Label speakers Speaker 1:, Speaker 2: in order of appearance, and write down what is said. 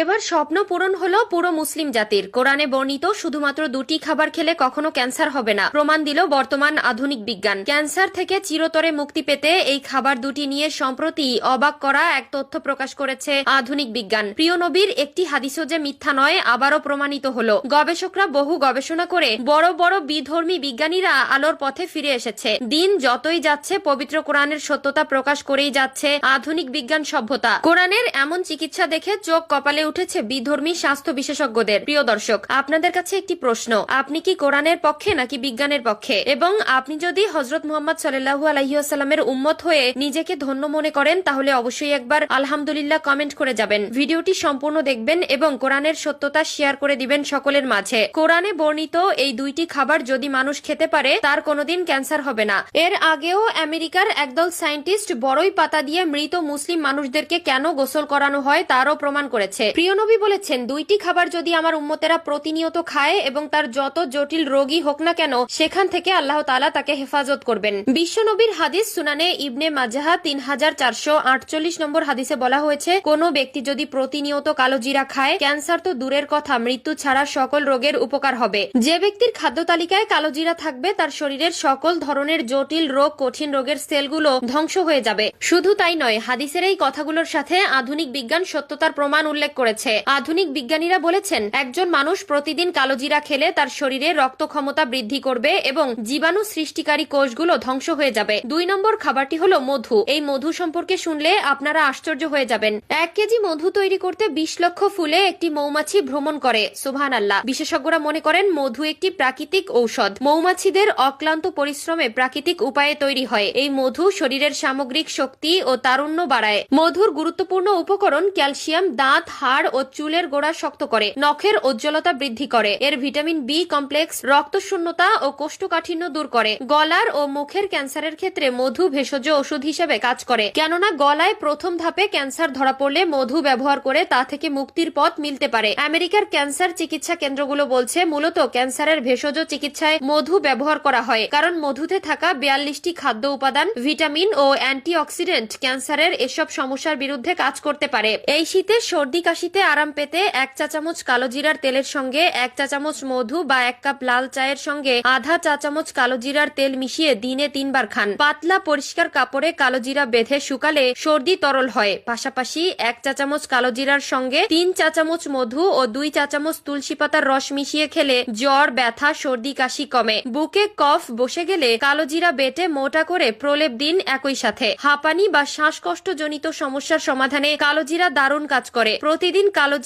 Speaker 1: এবার স্বপ্ন পূরণ হলো পুরো মুসলিম জাতির। কোরআনে বর্ণিত শুধুমাত্র দুটি খাবার খেলে কখনো ক্যান্সার হবে না প্রমাণ দিল বর্তমান আধুনিক বিজ্ঞান। ক্যান্সার থেকে চিরতরে মুক্তি পেতে এই খাবার দুটি নিয়ে সম্প্রতি অবাক করা এক তথ্য প্রকাশ করেছে আধুনিক বিজ্ঞান। প্রিয় নবীর একটি হাদিসও যে মিথ্যা নয় আবারও প্রমাণিত হলো। গবেষকরা বহু গবেষণা করে বড় বড় বিধর্মী বিজ্ঞানীরা আলোর পথে ফিরে এসেছে। দিন যতই যাচ্ছে পবিত্র কোরআনের সত্যতা প্রকাশ করেই যাচ্ছে আধুনিক বিজ্ঞান সভ্যতা। কোরআনের এমন চিকিৎসা দেখে চোখ কপালে উঠেছে বিধর্মী স্বাস্থ্য বিশেষজ্ঞদের। প্রিয় দর্শক, আপনাদের কাছে একটি প্রশ্ন, আপনি কি কোরআনের পক্ষে নাকি বিজ্ঞানের পক্ষে? এবং আপনি যদি হযরত মুহাম্মদ সাল্লাল্লাহু আলাইহি ওয়াসাল্লামের উম্মত হয়ে নিজেকে ধন্য মনে করেন তাহলে অবশ্যই একবার আলহামদুলিল্লাহ কমেন্ট করে যাবেন। ভিডিওটি সম্পূর্ণ দেখবেন এবং কোরআনের সত্যতা শেয়ার করে দিবেন সকলের মাঝে। কোরআনে বর্ণিত এই দুইটি খাবার যদি মানুষ খেতে পারে তার কোনোদিন ক্যান্সার হবে না। এর আগেও আমেরিকার একদল সায়েন্টিস্ট বড়ই পাতা দিয়ে মৃত মুসলিম মানুষদেরকে কেন গোসল করানো হয় তারও প্রমাণ করেছে। প্রিয় নবী বলেছেন, দুইটি খাবার যদি আমার উম্মতেরা প্রতিনিয়ত খায় এবং তার যত জটিল রোগী হোক না কেন সেখান থেকে আল্লাহ তাআলা তাকে হেফাজত করবেন। বিশ্ব নবীর হাদিস সুনানে ইবনে মাজাহ 3448 নম্বর হাদিসে বলা হয়েছে, কোন ব্যক্তি যদি প্রতিনিয়ত কালো জিরা খায় ক্যান্সার তো দূরের কথা, মৃত্যু ছাড়া সকল রোগের উপকার হবে। যে ব্যক্তির খাদ্য তালিকায় কালো জিরা থাকবে তার শরীরের সকল ধরনের জটিল রোগ, কঠিন রোগের সেলগুলো ধ্বংস হয়ে যাবে। শুধু তাই নয়, হাদিসের এই কথাগুলোর সাথে আধুনিক বিজ্ঞান সত্যতার প্রমাণ উল্লেখ করেছে। আধুনিক বিজ্ঞানীরা বলেছেন, একজন মানুষ প্রতিদিন কালো জিরা খেলে তার শরীরে রক্ত ক্ষমতা বৃদ্ধি করবে এবং জীবাণু সৃষ্টিকারী কোষগুলো ধ্বংস হয়ে যাবে। 2 নম্বর খাবারটি হলো মধু। এই মধু সম্পর্কে শুনলে আপনারা আশ্চর্য হয়ে যাবেন। 1 কেজি মধু তৈরি করতে 20 লক্ষ ফুলে একটি মৌমাছি ভ্রমণ করে। সুবহানাল্লাহ। বিশেষজ্ঞরা মনে করেন মধু একটি প্রাকৃতিক ঔষধ। মৌমাছিদের অক্লান্ত পরিশ্রমে প্রাকৃতিক উপায়ে তৈরি হয়। এই মধু শরীরের সামগ্রিক শক্তি ও তারুণ্য বাড়ায়। মধুর গুরুত্বপূর্ণ উপকরণ ক্যালসিয়াম দাঁত, হাড় ও চুলের গোড়া শক্ত করে, নখের উজ্জ্বলতা বৃদ্ধি করে। এর ভিটামিন বি কমপ্লেক্স রক্তশূন্যতা ও কোষ্ঠকাঠিন্য দূর করে। গলার ও মুখের ক্যান্সারের ক্ষেত্রে মধু ভেষজ ওষুধ হিসেবে কাজ করে, কেননা গলায় প্রথম ধাপে ক্যান্সার ধরা পড়লে মধু ব্যবহার করে তা থেকে মুক্তির পথ মিলতে পারে। আমেরিকার ক্যান্সার চিকিৎসা কেন্দ্রগুলো বলছে মূলত ক্যান্সারের ভেষজ চিকিৎসায় মধু ব্যবহার করা হয়, কারণ মধুতে থাকা 42টি খাদ্য উপাদান, ভিটামিন ও অ্যান্টিঅক্সিডেন্ট ক্যান্সারের এসব সমস্যার বিরুদ্ধে কাজ করতে পারে। এই শীতে সর্দি কাশিতে আরাম পেতে 1 চা চামচ কালো জিরার তেলের সঙ্গে 1 চা চামচ মধু বা 1 কাপ লাল চায়ের সঙ্গে আধা চা চামচ কালো জিরার তেল মিশিয়ে দিনে 3 বার খান। পাতলা পরিষ্কার কাপড়ে কালো জিরা বেঁধে শুকালে সর্দি তরল হয়। পাশাপাশি 1 চা চামচ কালো জিরার সঙ্গে 3 চা চামচ মধু ও 2 চা চামচ তুলসী পাতার রস মিশিয়ে খেলে জ্বর, ব্যথা, সর্দি কাশি কমে। বুকে কফ বসে গেলে কালো জিরা বেটে মোটা করে প্রলেপ দিন। একই সাথে হাঁপানি বা শ্বাসকষ্ট জনিত সমস্যার সমাধানে কালো জিরা দারুণ কাজ করে। প্রতিদিন কালো